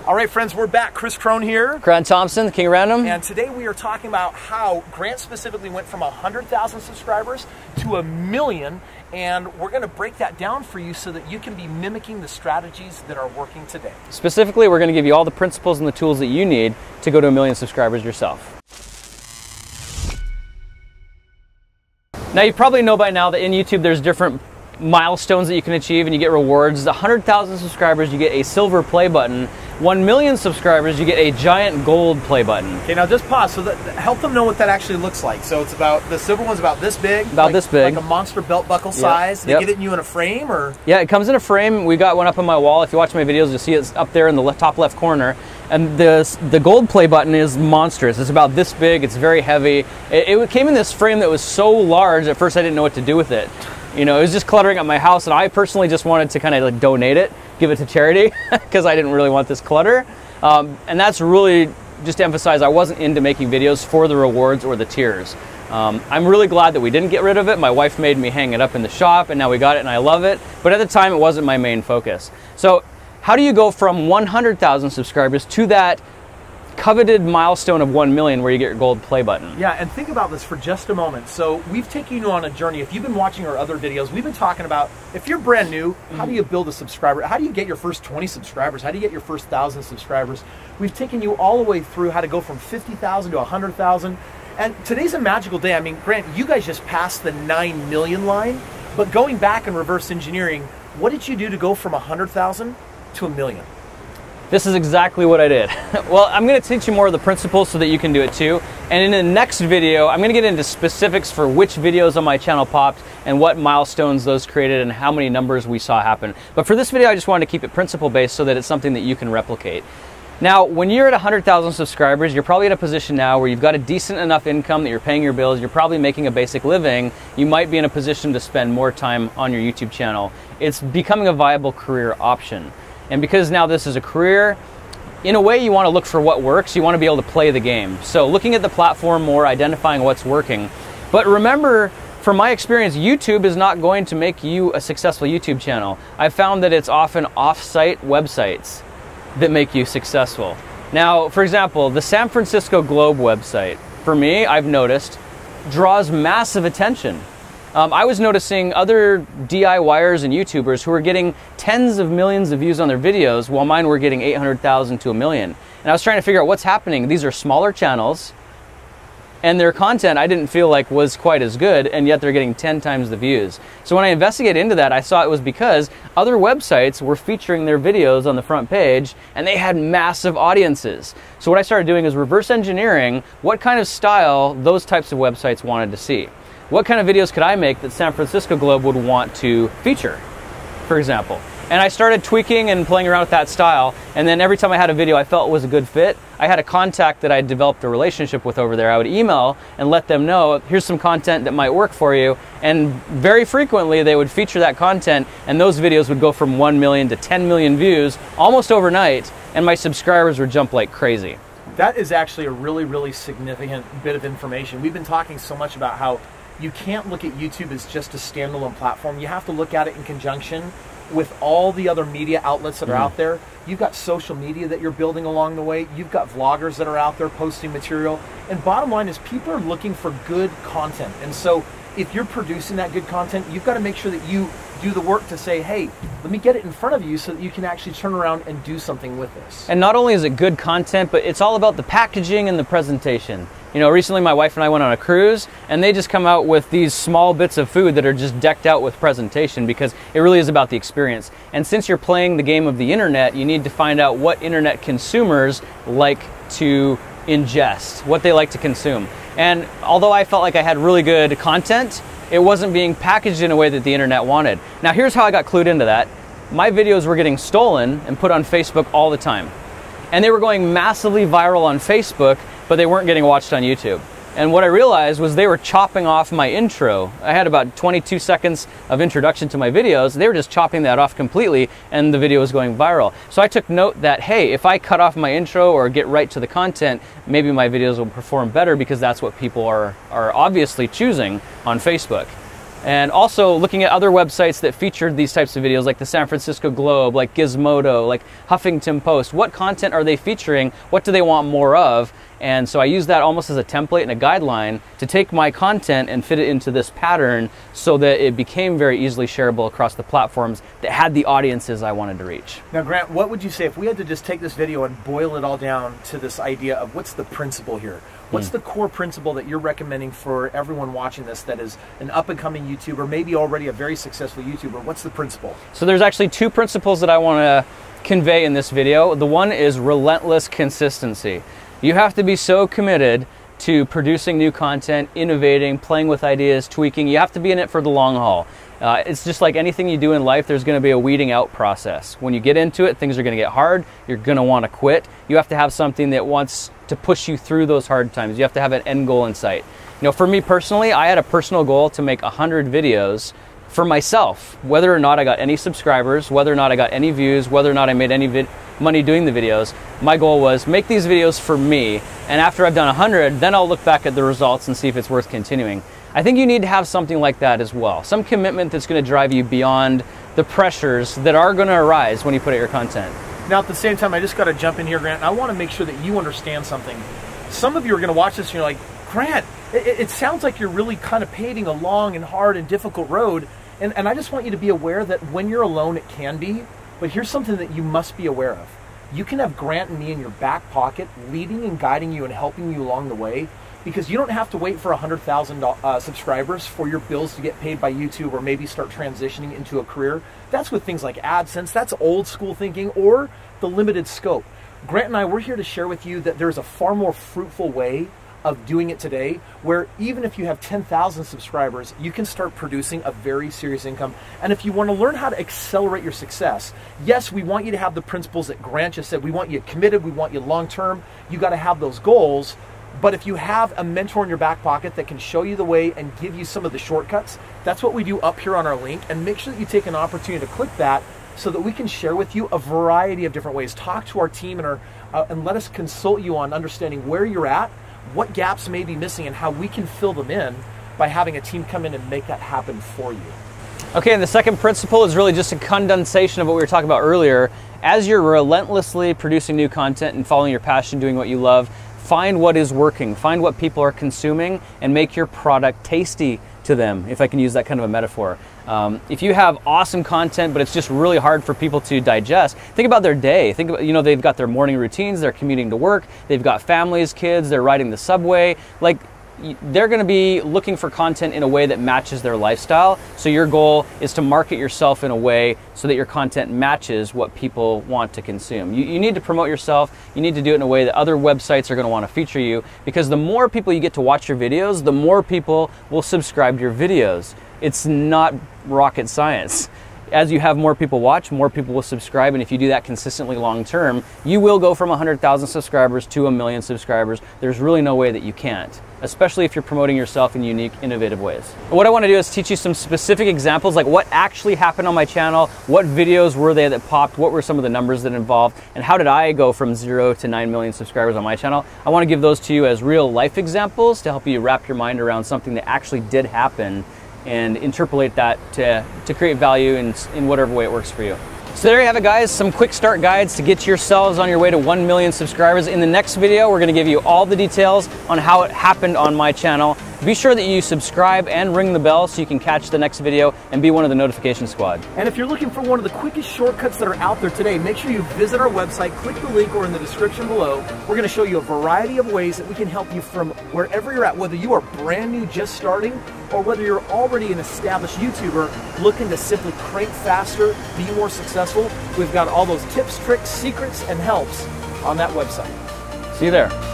All right, friends, we're back. Kris Krohn here. Thompson, the King of Random. And today we are talking about how Grant specifically went from 100,000 subscribers to 1 million. And we're going to break that down for you so that you can be mimicking the strategies that are working today. Specifically, we're going to give you all the principles and the tools that you need to go to 1 million subscribers yourself. Now, you probably know by now that in YouTube there's different milestones that you can achieve and you get rewards. 100,000 subscribers, you get a silver play button. 1 million subscribers, you get a giant gold play button. Okay, now just pause. So help them know what that actually looks like. So it's about, the silver one's about this big. About this big. Like a monster belt buckle size. They get it in you in a frame, or? Yeah, it comes in a frame. We got one up on my wall. If you watch my videos, you'll see it's up there in the top left corner. And the gold play button is monstrous. It's about this big. It's very heavy. It came in this frame that was so large, at first I didn't know what to do with it. You know, it was just cluttering up my house, and I personally just wanted to kind of like donate it, give it to charity, because I didn't really want this clutter. And that's really just to emphasize I wasn't into making videos for the rewards or the tiers. I'm really glad that we didn't get rid of it. My wife made me hang it up in the shop, and now we got it and I love it. But at the time, it wasn't my main focus. So how do you go from 100,000 subscribers to that coveted milestone of 1 million where you get your gold play button? Yeah, and think about this for just a moment. So we've taken you on a journey. If you've been watching our other videos, we've been talking about, if you're brand new, how do you build a subscriber? How do you get your first 20 subscribers? How do you get your first 1,000 subscribers? We've taken you all the way through how to go from 50,000 to 100,000. And today's a magical day. I mean, Grant, you guys just passed the 9 million line, but going back and reverse engineering, what did you do to go from 100,000 to 1 million? This is exactly what I did. Well, I'm going to teach you more of the principles so that you can do it too. And in the next video, I'm going to get into specifics for which videos on my channel popped and what milestones those created and how many numbers we saw happen. But for this video, I just wanted to keep it principle based so that it's something that you can replicate. Now, when you're at 100,000 subscribers, you're probably in a position now where you've got a decent enough income that you're paying your bills, you're probably making a basic living, you might be in a position to spend more time on your YouTube channel. It's becoming a viable career option. And because now this is a career, in a way you want to look for what works, you want to be able to play the game. So looking at the platform more, identifying what's working. But remember, from my experience, YouTube is not going to make you a successful YouTube channel. I've found that it's often off-site websites that make you successful. Now, for example, the San Francisco Globe website, for me, I've noticed, draws massive attention. I was noticing other DIYers and YouTubers who were getting tens of millions of views on their videos while mine were getting 800,000 to 1 million. And I was trying to figure out what's happening. These are smaller channels and their content I didn't feel like was quite as good, and yet they're getting 10 times the views. So when I investigated into that, I saw it was because other websites were featuring their videos on the front page and they had massive audiences. So what I started doing is reverse engineering what kind of style those types of websites wanted to see. What kind of videos could I make that San Francisco Globe would want to feature, for example? And I started tweaking and playing around with that style, and then every time I had a video I felt was a good fit, I had a contact that I developed a relationship with over there. I would email and let them know, here's some content that might work for you, and very frequently they would feature that content, and those videos would go from 1 million to 10 million views almost overnight, and my subscribers would jump like crazy. That is actually a really, really significant bit of information. We've been talking so much about how you can't look at YouTube as just a standalone platform. You have to look at it in conjunction with all the other media outlets that are out there. You've got social media that you're building along the way. You've got vloggers that are out there posting material. And bottom line is people are looking for good content. And so if you're producing that good content, you've got to make sure that you do the work to say, hey, let me get it in front of you so that you can actually turn around and do something with this. And not only is it good content, but it's all about the packaging and the presentation. You know, recently my wife and I went on a cruise, and they just come out with these small bits of food that are just decked out with presentation because it really is about the experience. And since you're playing the game of the internet, you need to find out what internet consumers like to ingest, what they like to consume. And although I felt like I had really good content, it wasn't being packaged in a way that the internet wanted. Now here's how I got clued into that. My videos were getting stolen and put on Facebook all the time. And they were going massively viral on Facebook, but they weren't getting watched on YouTube. And what I realized was they were chopping off my intro. I had about 22 seconds of introduction to my videos. They were just chopping that off completely, and the video was going viral. So I took note that, hey, if I cut off my intro or get right to the content, maybe my videos will perform better because that's what people are obviously choosing on Facebook. And also looking at other websites that featured these types of videos, like the San Francisco Globe, like Gizmodo, like Huffington Post. What content are they featuring? What do they want more of? And so I use that almost as a template and a guideline to take my content and fit it into this pattern so that it became very easily shareable across the platforms that had the audiences I wanted to reach. Now, Grant, what would you say if we had to just take this video and boil it all down to this idea of what's the principle here? What's the core principle that you're recommending for everyone watching this that is an up-and-coming YouTuber, maybe already a very successful YouTuber? What's the principle? So there's actually two principles that I want to convey in this video. The one is relentless consistency. You have to be so committed to producing new content, innovating, playing with ideas, tweaking. You have to be in it for the long haul. It's just like anything you do in life, there's going to be a weeding out process. When you get into it, things are going to get hard. You're going to want to quit. You have to have something that wants to push you through those hard times. You have to have an end goal in sight. You know, for me personally, I had a personal goal to make 100 videos for myself, whether or not I got any subscribers, whether or not I got any views, whether or not I made any money doing the videos. My goal was make these videos for me, and after I've done 100, then I'll look back at the results and see if it's worth continuing. I think you need to have something like that as well. Some commitment that's going to drive you beyond the pressures that are going to arise when you put out your content. Now, at the same time, I just got to jump in here, Grant, and I want to make sure that you understand something. Some of you are going to watch this and you're like, Grant, it sounds like you're really kind of paving a long and hard and difficult road. And I just want you to be aware that when you're alone, it can be. But here's something that you must be aware of. You can have Grant and me in your back pocket, leading and guiding you and helping you along the way, because you don't have to wait for 100,000 subscribers for your bills to get paid by YouTube or maybe start transitioning into a career. That's with things like AdSense. That's old school thinking, or the limited scope. Grant and I, we're here to share with you that there's a far more fruitful way of doing it today, where even if you have 10,000 subscribers, you can start producing a very serious income. And if you want to learn how to accelerate your success, yes, we want you to have the principles that Grant just said. We want you committed, we want you long-term. You got to have those goals. But if you have a mentor in your back pocket that can show you the way and give you some of the shortcuts, that's what we do up here on our link. And make sure that you take an opportunity to click that so that we can share with you a variety of different ways. Talk to our team and let us consult you on understanding where you're at, what gaps may be missing, and how we can fill them in by having a team come in and make that happen for you. Okay, and the second principle is really just a condensation of what we were talking about earlier. As you're relentlessly producing new content and following your passion, doing what you love, find what is working, find what people are consuming, and make your product tasty to them, if I can use that kind of a metaphor. If you have awesome content, but it's just really hard for people to digest, think about their day. Think about, you know, they've got their morning routines, they're commuting to work, they've got families, kids, they're riding the subway. Like, they're going to be looking for content in a way that matches their lifestyle. So your goal is to market yourself in a way so that your content matches what people want to consume. You need to promote yourself. You need to do it in a way that other websites are going to want to feature you, because the more people you get to watch your videos, the more people will subscribe to your videos. It's not rocket science. As you have more people watch, more people will subscribe, and if you do that consistently long term, you will go from 100,000 subscribers to 1 million subscribers. There's really no way that you can't, especially if you're promoting yourself in unique, innovative ways. What I want to do is teach you some specific examples, like what actually happened on my channel, what videos were they that popped, what were some of the numbers that involved, and how did I go from 0 to 9 million subscribers on my channel. I want to give those to you as real life examples to help you wrap your mind around something that actually did happen and interpolate that to create value in whatever way it works for you. So there you have it, guys, some quick start guides to get yourselves on your way to 1 million subscribers. In the next video, we're going to give you all the details on how it happened on my channel. Be sure that you subscribe and ring the bell so you can catch the next video and be one of the notification squad. And if you're looking for one of the quickest shortcuts that are out there today, make sure you visit our website, click the link or in the description below. We're going to show you a variety of ways that we can help you from wherever you're at, whether you are brand new, just starting, or whether you're already an established YouTuber looking to simply crank faster, be more successful. We've got all those tips, tricks, secrets, and helps on that website. See you there.